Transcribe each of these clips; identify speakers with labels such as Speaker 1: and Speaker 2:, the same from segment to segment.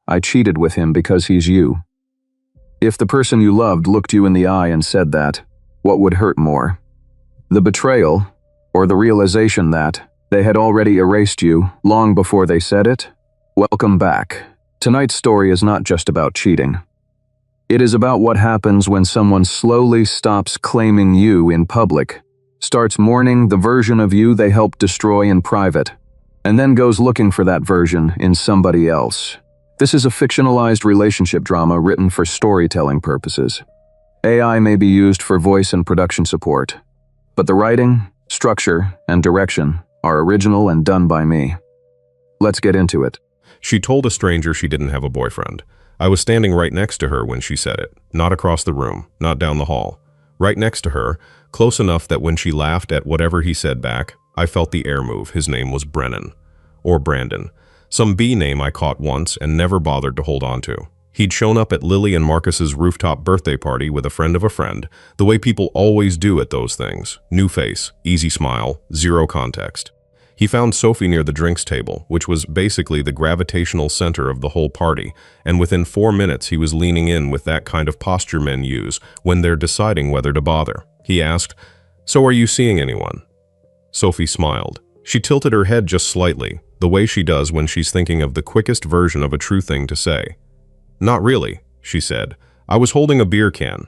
Speaker 1: I cheated with him because he's you. If the person you loved looked you in the eye and said that, what would hurt more? The betrayal, or the realization that they had already erased you long before they said it? Welcome back. Tonight's story is not just about cheating. It is about what happens when someone slowly stops claiming you in public, starts mourning the version of you they helped destroy in private, and then goes looking for that version in somebody else. This is a fictionalized relationship drama written for storytelling purposes. AI may be used for voice and production support, but the writing, structure, and direction are original and done by me. Let's get into it.
Speaker 2: She told a stranger she didn't have a boyfriend. I was standing right next to her when she said it, not across the room, not down the hall. Right next to her, close enough that when she laughed at whatever he said back, I felt the air move. His name was Brennan. Or Brandon. Some B name I caught once and never bothered to hold on to. He'd shown up at Lily and Marcus's rooftop birthday party with a friend of a friend, the way people always do at those things. New face, easy smile, zero context. He found Sophie near the drinks table, which was basically the gravitational center of the whole party, and within 4 minutes he was leaning in with that kind of posture men use when they're deciding whether to bother. He asked, "So are you seeing anyone?" Sophie smiled. She tilted her head just slightly, the way she does when she's thinking of the quickest version of a true thing to say. "Not really," she said. "I was holding a beer can."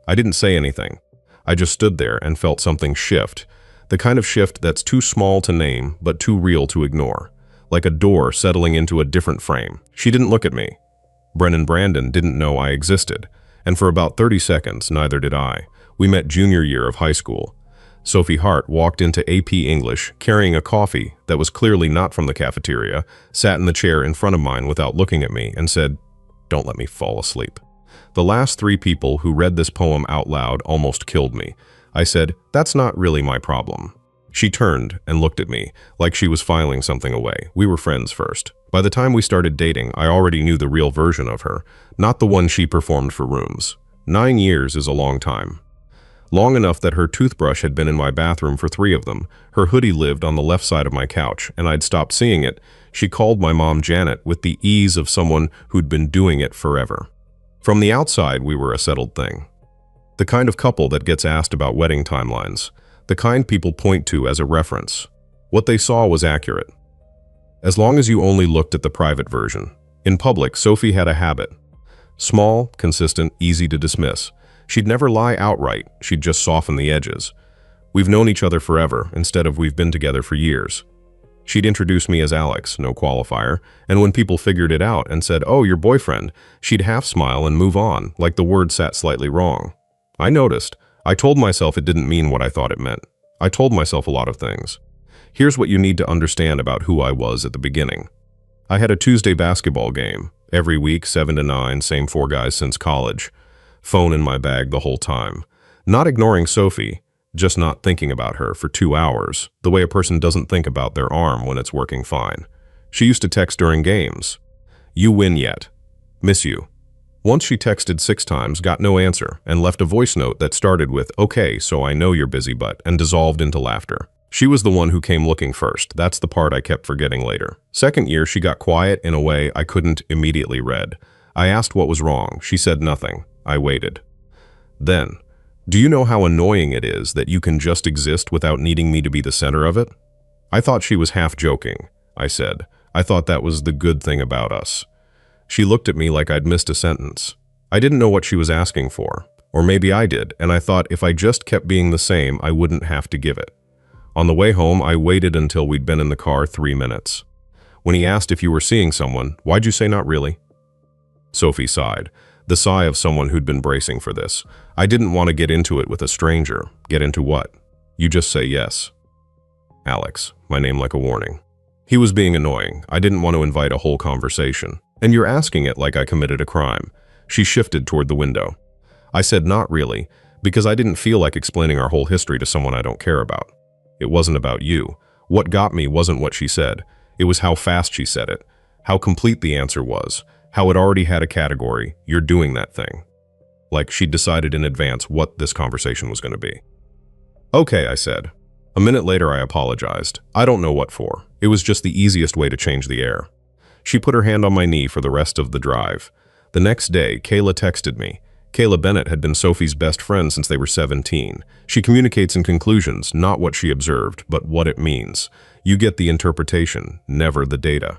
Speaker 2: I didn't say anything. I just stood there and felt something shift. The kind of shift that's too small to name, but too real to ignore. Like a door settling into a different frame. She didn't look at me. Brennan Brandon didn't know I existed. And for about 30 seconds, neither did I. We met junior year of high school. Sophie Hart walked into AP English carrying a coffee that was clearly not from the cafeteria, sat in the chair in front of mine without looking at me, and said, "Don't let me fall asleep." The last 3 people who read this poem out loud almost killed me. I said, "That's not really my problem." She turned and looked at me, like she was filing something away. We were friends first. By the time we started dating, I already knew the real version of her, not the one she performed for rooms. 9 years is a long time. Long enough that her toothbrush had been in my bathroom for 3 of them, her hoodie lived on the left side of my couch, and I'd stopped seeing it. She called my mom Janet with the ease of someone who'd been doing it forever. From the outside, we were a settled thing. The kind of couple that gets asked about wedding timelines. The kind people point to as a reference. What they saw was accurate. As long as you only looked at the private version. In public, Sophie had a habit. Small, consistent, easy to dismiss. She'd never lie outright, she'd just soften the edges. We've known each other forever, instead of we've been together for years. She'd introduce me as Alex, no qualifier, and when people figured it out and said, "Oh, your boyfriend," she'd half smile and move on, like the word sat slightly wrong. I noticed. I told myself it didn't mean what I thought it meant. I told myself a lot of things. Here's what you need to understand about who I was at the beginning. I had a Tuesday basketball game. Every week, 7 to 9, same 4 guys since college. Phone in my bag the whole time. Not ignoring Sophie, just not thinking about her for 2 hours, the way a person doesn't think about their arm when it's working fine. She used to text during games. "You win yet. Miss you." Once she texted 6 times, got no answer, and left a voice note that started with, "Okay, so I know you're busy but," and dissolved into laughter. She was the one who came looking first. That's the part I kept forgetting later. Second year, she got quiet in a way I couldn't immediately read. I asked what was wrong. She said nothing. I waited. Then, "Do you know how annoying it is that you can just exist without needing me to be the center of it?" I thought she was half joking, I said. I thought that was the good thing about us. She looked at me like I'd missed a sentence. I didn't know what she was asking for. Or maybe I did, and I thought if I just kept being the same, I wouldn't have to give it. On the way home, I waited until we'd been in the car 3 minutes. When he asked if you were seeing someone, why'd you say not really? Sophie sighed, the sigh of someone who'd been bracing for this. I didn't want to get into it with a stranger. Get into what? You just say yes. Alex, my name like a warning. He was being annoying. I didn't want to invite a whole conversation. And you're asking it like I committed a crime. She shifted toward the window. I said not really, because I didn't feel like explaining our whole history to someone I don't care about. It wasn't about you. What got me wasn't what she said. It was how fast she said it, how complete the answer was, how it already had a category, "You're doing that thing." Like she'd decided in advance what this conversation was going to be. "Okay," I said. A minute later I apologized. I don't know what for. It was just the easiest way to change the air. She put her hand on my knee for the rest of the drive. The next day, Kayla texted me. Kayla Bennett had been Sophie's best friend since they were 17. She communicates in conclusions, not what she observed, but what it means. You get the interpretation, never the data.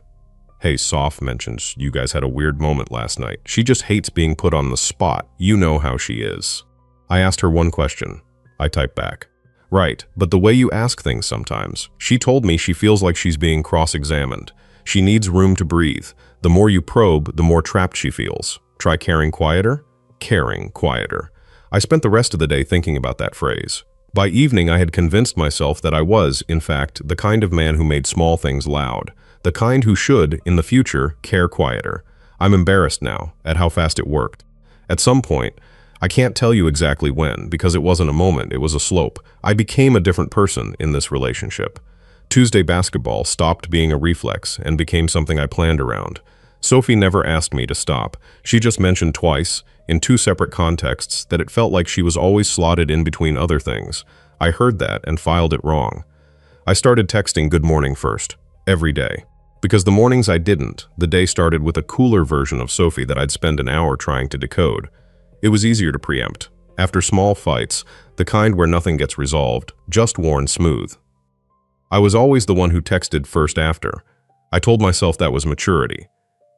Speaker 2: Hey, Soph mentions you guys had a weird moment last night. She just hates being put on the spot. You know how she is. I asked her one question. I typed back. Right, but the way you ask things sometimes. She told me she feels like she's being cross-examined. She needs room to breathe. The more you probe, the more trapped she feels. Try caring quieter? Caring quieter. I spent the rest of the day thinking about that phrase. By evening, I had convinced myself that I was, in fact, the kind of man who made small things loud. The kind who should, in the future, care quieter. I'm embarrassed now at how fast it worked. At some point, I can't tell you exactly when, because it wasn't a moment, it was a slope. I became a different person in this relationship. Tuesday basketball stopped being a reflex and became something I planned around. Sophie never asked me to stop. She just mentioned twice, in two separate contexts, that it felt like she was always slotted in between other things. I heard that and filed it wrong. I started texting good morning first, every day. Because the mornings I didn't, the day started with a cooler version of Sophie that I'd spend an hour trying to decode. It was easier to preempt. After small fights, the kind where nothing gets resolved, just worn smooth. I was always the one who texted first after. I told myself that was maturity.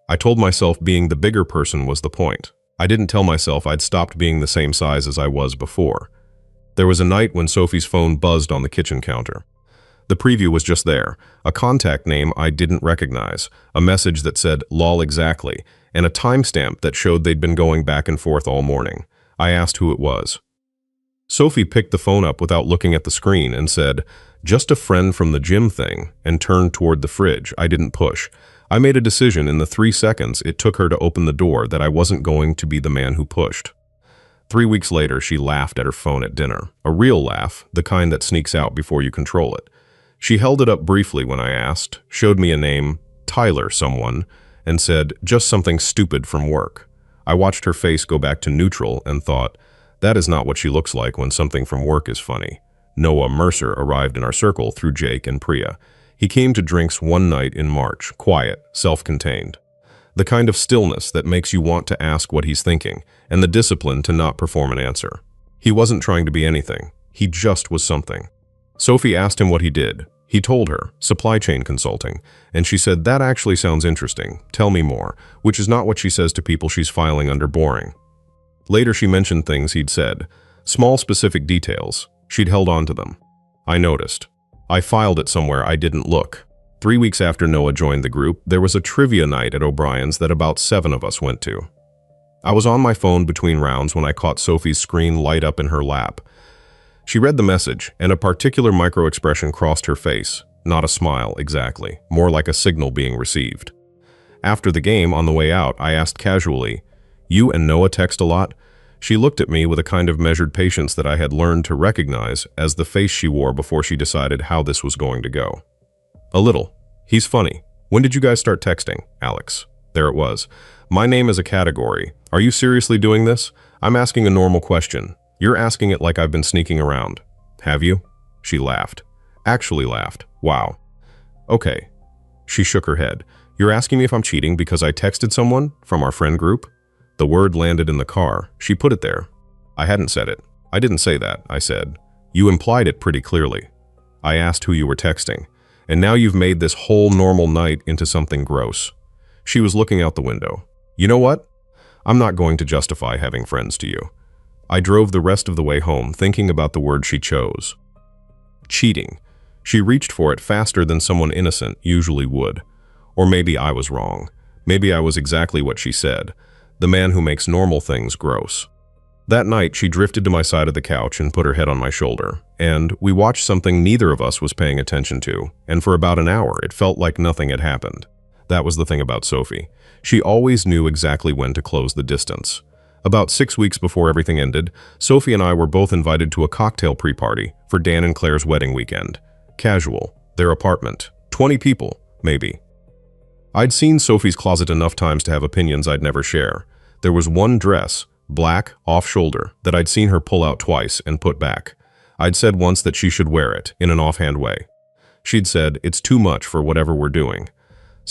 Speaker 2: I told myself being the bigger person was the point. I didn't tell myself I'd stopped being the same size as I was before. There was a night when Sophie's phone buzzed on the kitchen counter. The preview was just there, a contact name I didn't recognize, a message that said "lol exactly," and a timestamp that showed they'd been going back and forth all morning. I asked who it was. Sophie picked the phone up without looking at the screen and said, "Just a friend from the gym thing," and turned toward the fridge. I didn't push. I made a decision in the 3 seconds it took her to open the door that I wasn't going to be the man who pushed. 3 weeks later, she laughed at her phone at dinner. A real laugh, the kind that sneaks out before you control it. She held it up briefly when I asked, showed me a name, Tyler someone, and said, "Just something stupid from work." I watched her face go back to neutral and thought, that is not what she looks like when something from work is funny. Noah Mercer arrived in our circle through Jake and Priya. He came to drinks one night in March, quiet, self-contained. The kind of stillness that makes you want to ask what he's thinking, and the discipline to not perform an answer. He wasn't trying to be anything. He just was something. Sophie asked him what he did. He told her, supply chain consulting, and she said, "That actually sounds interesting. Tell me more," which is not what she says to people she's filing under boring. Later she mentioned things he'd said, small specific details. She'd held on to them. I noticed. I filed it somewhere I didn't look. 3 weeks after Noah joined the group, there was a trivia night at O'Brien's that about 7 of us went to. I was on my phone between rounds when I caught Sophie's screen light up in her lap. She read the message, and a particular micro-expression crossed her face. Not a smile, exactly, more like a signal being received. After the game, on the way out, I asked casually, "You and Noah text a lot?" She looked at me with a kind of measured patience that I had learned to recognize as the face she wore before she decided how this was going to go. "A little. He's funny. When did you guys start texting, Alex?" There it was. "My name is a category. Are you seriously doing this? I'm asking a normal question. You're asking it like I've been sneaking around. Have you?" She laughed. Actually laughed. Wow. "Okay." She shook her head. "You're asking me if I'm cheating because I texted someone from our friend group?" The word landed in the car. She put it there. I hadn't said it. "I didn't say that," I said. "You implied it pretty clearly." I asked who you were texting. "And now you've made this whole normal night into something gross." She was looking out the window. "You know what? I'm not going to justify having friends to you." I drove the rest of the way home thinking about the word she chose. Cheating. She reached for it faster than someone innocent usually would. Or maybe I was wrong. Maybe I was exactly what she said. The man who makes normal things gross. That night, she drifted to my side of the couch and put her head on my shoulder, and we watched something neither of us was paying attention to, and for about an hour, it felt like nothing had happened. That was the thing about Sophie. She always knew exactly when to close the distance. About 6 weeks before everything ended, Sophie and I were both invited to a cocktail pre-party for Dan and Claire's wedding weekend. Casual. Their apartment. 20 people, maybe. I'd seen Sophie's closet enough times to have opinions I'd never share. There was one dress, black, off-shoulder, that I'd seen her pull out twice and put back. I'd said once that she should wear it, in an offhand way. She'd said, "It's too much for whatever we're doing."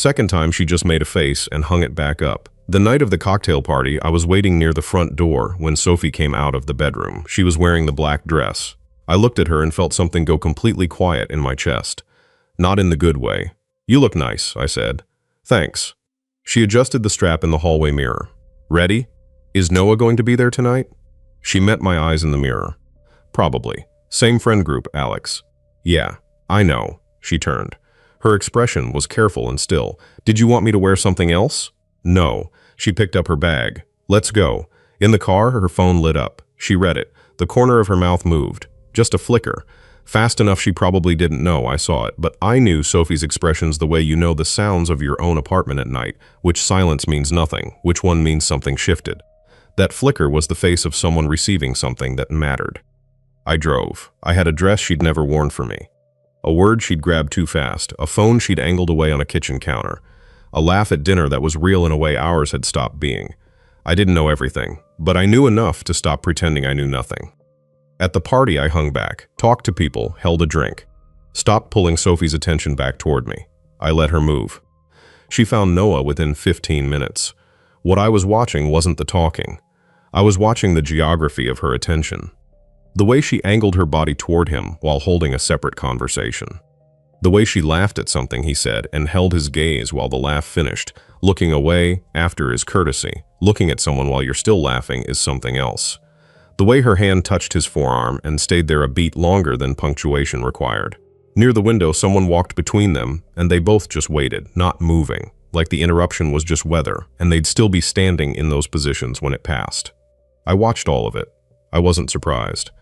Speaker 2: Second time, she just made a face and hung it back up. The night of the cocktail party, I was waiting near the front door when Sophie came out of the bedroom. She was wearing the black dress. I looked at her and felt something go completely quiet in my chest. Not in the good way. "You look nice," I said. "Thanks." She adjusted the strap in the hallway mirror. "Ready? Is Noah going to be there tonight?" She met my eyes in the mirror. "Probably. Same friend group, Alex." "Yeah, I know." She turned. Her expression was careful and still. "Did you want me to wear something else?" "No." She picked up her bag. "Let's go." In the car, her phone lit up. She read it. The corner of her mouth moved. Just a flicker. Fast enough she probably didn't know I saw it, but I knew Sophie's expressions the way you know the sounds of your own apartment at night, which silence means nothing, which one means something shifted. That flicker was the face of someone receiving something that mattered. I drove. I had a dress she'd never worn for me. A word she'd grabbed too fast, a phone she'd angled away on a kitchen counter, a laugh at dinner that was real in a way ours had stopped being. I didn't know everything, but I knew enough to stop pretending I knew nothing. At the party, I hung back, talked to people, held a drink, stopped pulling Sophie's attention back toward me. I let her move. She found Noah within 15 minutes. What I was watching wasn't the talking. I was watching the geography of her attention. The way she angled her body toward him while holding a separate conversation. The way she laughed at something he said and held his gaze while the laugh finished. Looking away after is courtesy. Looking at someone while you're still laughing is something else. The way her hand touched his forearm and stayed there a beat longer than punctuation required. Near the window, someone walked between them, and they both just waited, not moving, like the interruption was just weather, and they'd still be standing in those positions when it passed. I watched all of it. I wasn't surprised.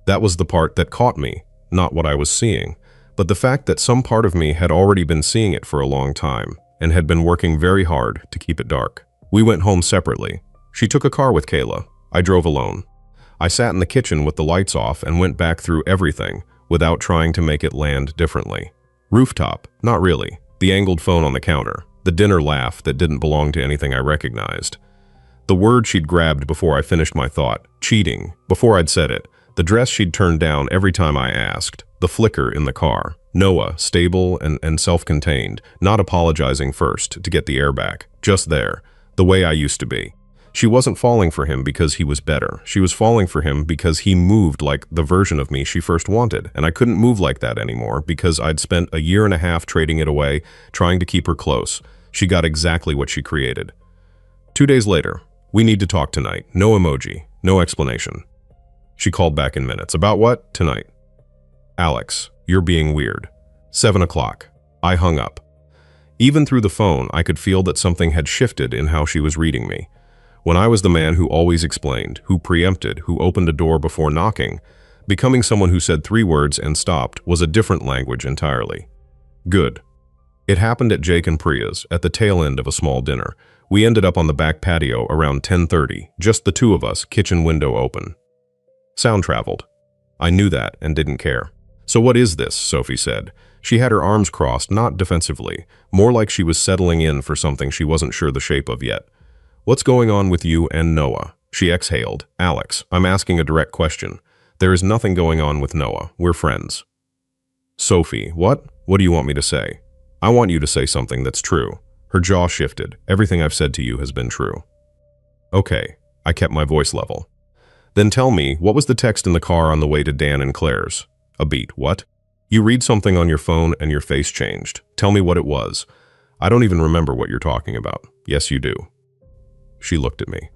Speaker 2: That was the part that caught me, not what I was seeing, but the fact that some part of me had already been seeing it for a long time, and had been working very hard to keep it dark. We went home separately. She took a car with Kayla. I drove alone. I sat in the kitchen with the lights off and went back through everything without trying to make it land differently. Rooftop, not really. The angled phone on the counter. The dinner laugh that didn't belong to anything I recognized. The word she'd grabbed before I finished my thought, cheating, before I'd said it. The dress she'd turned down every time I asked. The flicker in the car. Noah, stable and self-contained, not apologizing first to get the air back. Just there, the way I used to be. She wasn't falling for him because he was better. She was falling for him because he moved like the version of me she first wanted, and I couldn't move like that anymore because I'd spent a year and a half trading it away, trying to keep her close. She got exactly what she created. 2 days later, "We need to talk tonight." No emoji, no explanation. She called back in minutes. "About what?" "Tonight." "Alex, you're being weird." 7 o'clock. I hung up. Even through the phone, I could feel that something had shifted in how she was reading me. When I was the man who always explained, who preempted, who opened a door before knocking, becoming someone who said 3 words and stopped was a different language entirely. Good. It happened at Jake and Priya's, at the tail end of a small dinner. We ended up on the back patio around 10:30, just the two of us, kitchen window open. Sound traveled. I knew that and didn't care. "So what is this?" Sophie said. She had her arms crossed, not defensively, more like she was settling in for something she wasn't sure the shape of yet. "What's going on with you and Noah?" She exhaled. "Alex, I'm asking a direct question. There is nothing going on with Noah. We're friends." "Sophie, what? What do you want me to say?" "I want you to say something that's true." Her jaw shifted. "Everything I've said to you has been true." "Okay." I kept my voice level. "Then tell me, what was the text in the car on the way to Dan and Claire's?" A beat. "What?" "You read something on your phone and your face changed. Tell me what it was." "I don't even remember what you're talking about." "Yes, you do." She looked at me.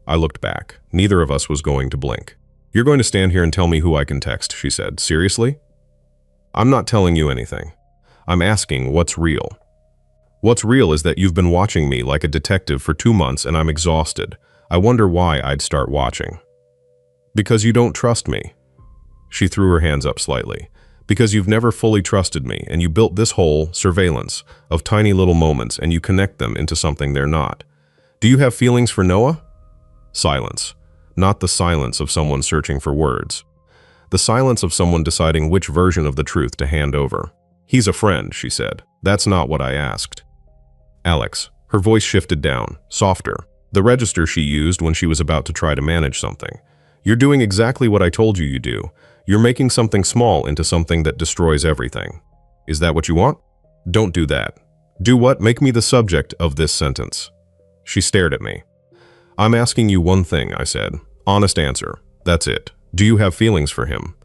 Speaker 2: I looked back. Neither of us was going to blink. "You're going to stand here and tell me who I can text," she said. "Seriously?" "I'm not telling you anything. I'm asking what's real." "What's real is that you've been watching me like a detective for 2 months and I'm exhausted. I wonder why I'd start watching." "Because you don't trust me." She threw her hands up slightly. "Because you've never fully trusted me and you built this whole surveillance of tiny little moments and you connect them into something they're not. Do you have feelings for Noah?" Silence. Not the silence of someone searching for words. The silence of someone deciding which version of the truth to hand over. "He's a friend," she said. "That's not what I asked." "Alex." Her voice shifted down, softer. The register she used when she was about to try to manage something. "You're doing exactly what I told you do. You're making something small into something that destroys everything. Is that what you want? Don't do that. Do what? Make me the subject of this sentence. She stared at me. I'm asking you one thing, I said. Honest answer. That's it. Do you have feelings for him?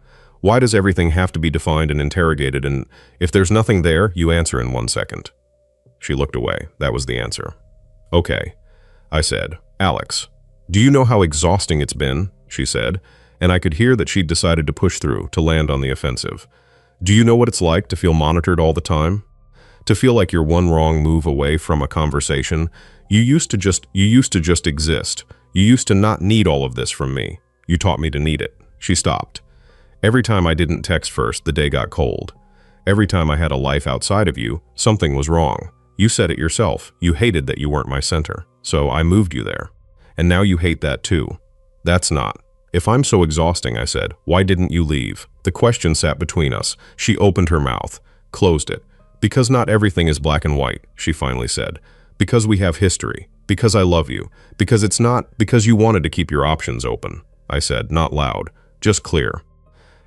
Speaker 2: Why does everything have to be defined and interrogated, and if there's nothing there, you answer in 1 second? She looked away. That was the answer. Okay, I said. Alex, do you know how exhausting it's been? She said, and I could hear that she'd decided to push through, to land on the offensive. Do you know what it's like to feel monitored all the time? To feel like you're one wrong move away from a conversation? You used to just exist. You used to not need all of this from me. You taught me to need it. She stopped. Every time I didn't text first, the day got cold. Every time I had a life outside of you, something was wrong. You said it yourself. You hated that you weren't my center. So I moved you there. And now you hate that too. That's not. If I'm so exhausting, I said, why didn't you leave? The question sat between us. She opened her mouth, closed it. Because not everything is black and white, she finally said. Because we have history. Because I love you. Because it's not because you wanted to keep your options open. I said, not loud, just clear.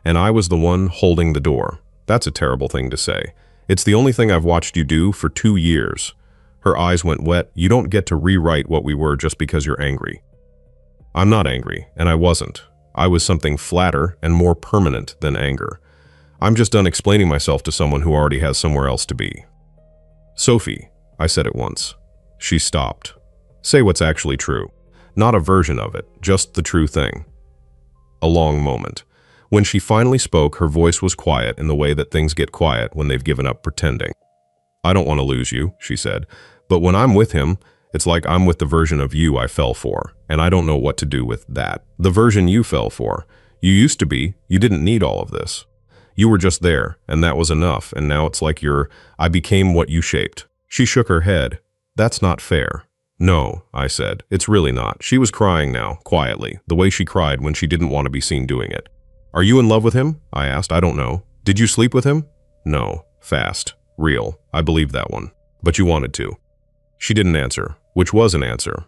Speaker 2: And I was the one holding the door. That's a terrible thing to say. It's the only thing I've watched you do for 2 years. Her eyes went wet. You don't get to rewrite what we were just because you're angry. I'm not angry, and I wasn't. I was something flatter and more permanent than anger. I'm just done explaining myself to someone who already has somewhere else to be. Sophie, I said it once. She stopped. Say what's actually true. Not a version of it, just the true thing. A long moment. When she finally spoke, her voice was quiet in the way that things get quiet when they've given up pretending. I don't want to lose you, she said, but when I'm with him, it's like I'm with the version of you I fell for, and I don't know what to do with that. The version you fell for. You used to be, you didn't need all of this. You were just there, and that was enough, and now it's like I became what you shaped. She shook her head. That's not fair. No, I said, it's really not. She was crying now, quietly, the way she cried when she didn't want to be seen doing it. Are you in love with him? I asked. I don't know. Did you sleep with him? No. Fast. Real. I believe that one. But you wanted to. She didn't answer, which was an answer.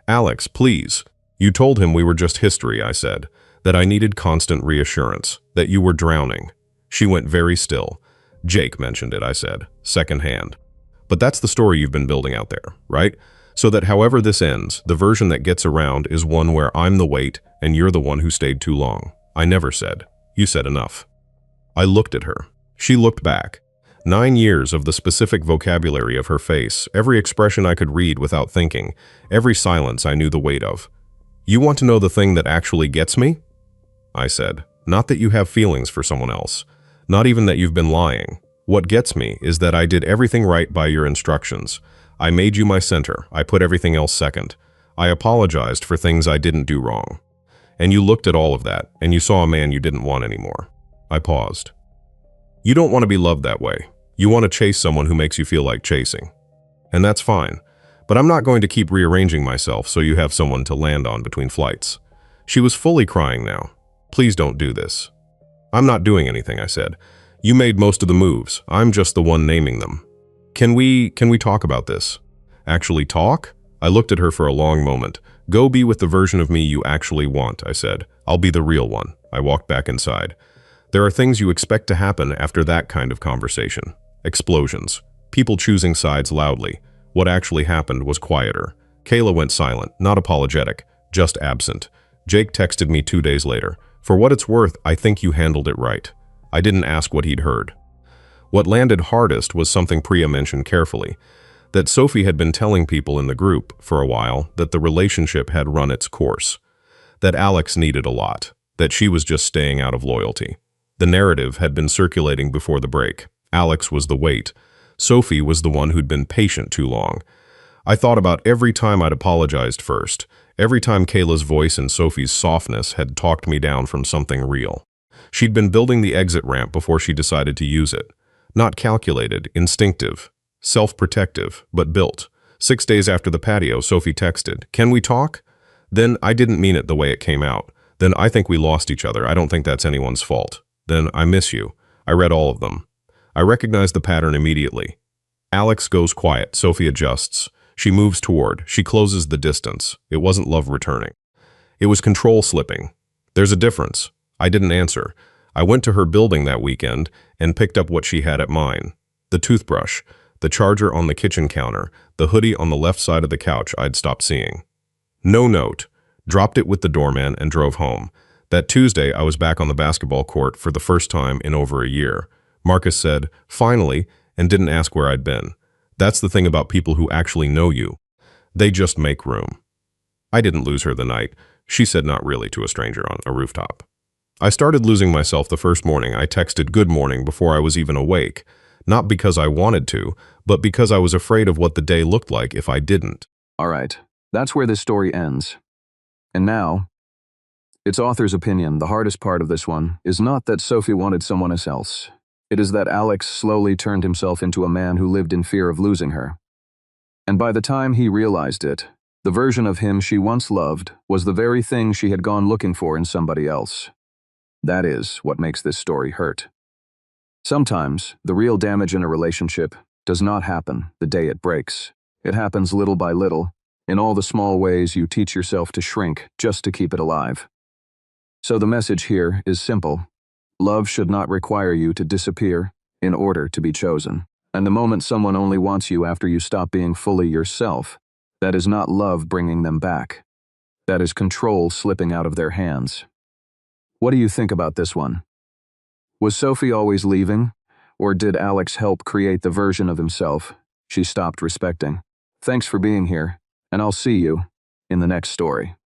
Speaker 2: Alex, please. You told him we were just history, I said, that I needed constant reassurance, that you were drowning. She went very still. Jake mentioned it, I said, secondhand. But that's the story you've been building out there, right? So that however this ends, the version that gets around is one where I'm the weight and you're the one who stayed too long. I never said. You said enough. I looked at her. She looked back. 9 years of the specific vocabulary of her face, every expression I could read without thinking, every silence I knew the weight of. You want to know the thing that actually gets me? I said. Not that you have feelings for someone else. Not even that you've been lying. What gets me is that I did everything right by your instructions. I made you my center. I put everything else second. I apologized for things I didn't do wrong. And you looked at all of that, and you saw a man you didn't want anymore. I paused. You don't want to be loved that way. You want to chase someone who makes you feel like chasing. And that's fine. But I'm not going to keep rearranging myself so you have someone to land on between flights. She was fully crying now. Please don't do this. I'm not doing anything, I said. You made most of the moves. I'm just the one naming them. Can we talk about this? Actually talk? I looked at her for a long moment. Go be with the version of me you actually want, I said. I'll be the real one. I walked back inside. There are things you expect to happen after that kind of conversation. Explosions. People choosing sides loudly. What actually happened was quieter. Kayla went silent, not apologetic, just absent. Jake texted me 2 days later. For what it's worth, I think you handled it right. I didn't ask what he'd heard. What landed hardest was something Priya mentioned carefully. That Sophie had been telling people in the group for a while that the relationship had run its course. That Alex needed a lot. That she was just staying out of loyalty. The narrative had been circulating before the break. Alex was the weight. Sophie was the one who'd been patient too long. I thought about every time I'd apologized first, every time Kayla's voice and Sophie's softness had talked me down from something real. She'd been building the exit ramp before she decided to use it. Not calculated, instinctive, self-protective, but built. 6 days after the patio, Sophie texted, "Can we talk?" Then I didn't mean it the way it came out. Then I think we lost each other. I don't think that's anyone's fault. Then I miss you. I read all of them. I recognized the pattern immediately. Alex goes quiet. Sophie adjusts. She moves toward. She closes the distance. It wasn't love returning. It was control slipping. There's a difference. I didn't answer. I went to her building that weekend and picked up what she had at mine. The toothbrush, the charger on the kitchen counter, the hoodie on the left side of the couch I'd stopped seeing. No note. Dropped it with the doorman and drove home. That Tuesday, I was back on the basketball court for the first time in over a year. Marcus said, "Finally," and didn't ask where I'd been. That's the thing about people who actually know you. They just make room. I didn't lose her the night. She said not really to a stranger on a rooftop. I started losing myself the first morning. I texted good morning before I was even awake. Not because I wanted to, but because I was afraid of what the day looked like if I didn't.
Speaker 1: All right, that's where this story ends. And now, its author's opinion, the hardest part of this one, is not that Sophie wanted someone else. It is that Alex slowly turned himself into a man who lived in fear of losing her. And by the time he realized it, the version of him she once loved was the very thing she had gone looking for in somebody else. That is what makes this story hurt. Sometimes, the real damage in a relationship does not happen the day it breaks. It happens little by little, in all the small ways you teach yourself to shrink just to keep it alive. So the message here is simple. Love should not require you to disappear in order to be chosen. And the moment someone only wants you after you stop being fully yourself, that is not love bringing them back. That is control slipping out of their hands. What do you think about this one? Was Sophie always leaving, or did Alex help create the version of himself she stopped respecting? Thanks for being here, and I'll see you in the next story.